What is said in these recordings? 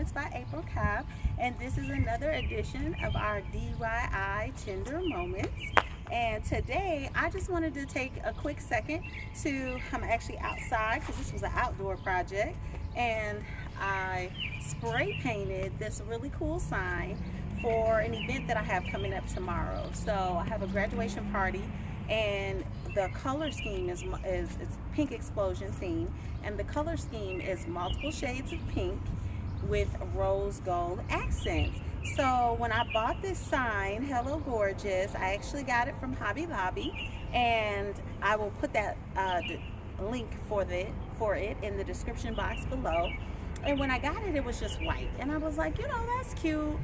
Moments by April Cobb, and this is another edition of our DIY Tender Moments. And today I just wanted to take a quick second to, I'm actually outside because this was an outdoor project, and I spray painted this really cool sign for an event that I have coming up tomorrow. So I have a graduation party, and the color scheme is it's pink explosion theme, and the color scheme is multiple shades of pink with rose gold accents. So when I bought this sign, Hello Gorgeous, I actually got it from Hobby Lobby, and I will put that link for it in the description box below. And when I got it, it was just white, and I was like, you know, that's cute.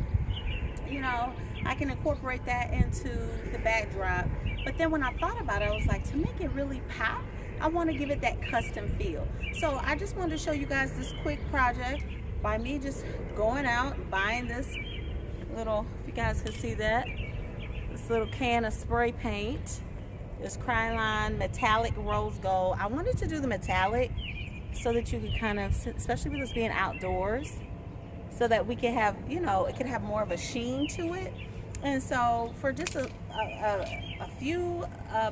You know, I can incorporate that into the backdrop. But then when I thought about it, I was like, to make it really pop, I want to give it that custom feel. So I just wanted to show you guys this quick project by me just going out and buying this little, if you guys can see that, this little can of spray paint. This Krylon metallic rose gold. I wanted to do the metallic so that you could kind of, especially with us being outdoors, so that we can have, you know, it can have more of a sheen to it. And so for just a few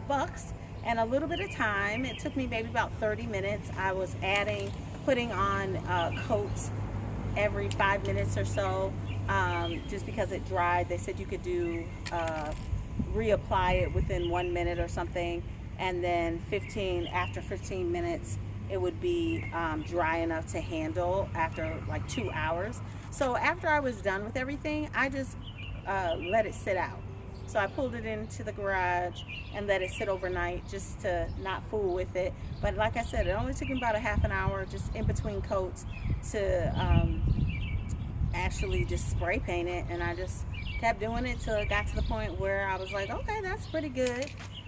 bucks and a little bit of time, it took me maybe about 30 minutes. I was putting on coats every 5 minutes or so, just because it dried. They said you could do reapply it within 1 minute or something, and then after 15 minutes it would be dry enough to handle after like 2 hours. So after I was done with everything, I just let it sit out. So I pulled it into the garage and let it sit overnight just to not fool with it. But like I said, it only took me about a half an hour just in between coats to actually just spray paint it, and I just kept doing it till it got to the point where I was like, okay, that's pretty good.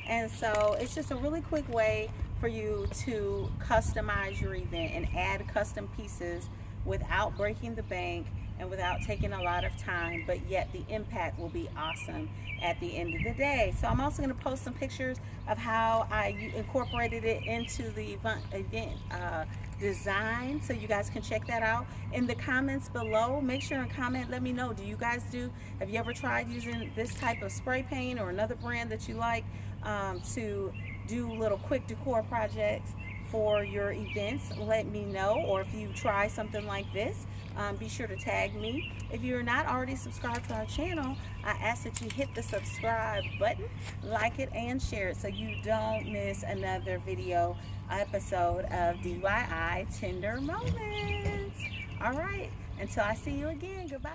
And so it's just a really quick way for you to customize your event and add custom pieces without breaking the bank and without taking a lot of time, but yet the impact will be awesome at the end of the day. So I'm also going to post some pictures of how I incorporated it into the event design, so you guys can check that out in the comments below. Make sure and comment, let me know, have you ever tried using this type of spray paint or another brand that you like to do little quick decor projects for your events? Let me know. Or if you try something like this, be sure to tag me. If you're not already subscribed to our channel, I ask that you hit the subscribe button, like it, and share it so you don't miss another video episode of DIY Tender Moments. All right, until I see you again, goodbye.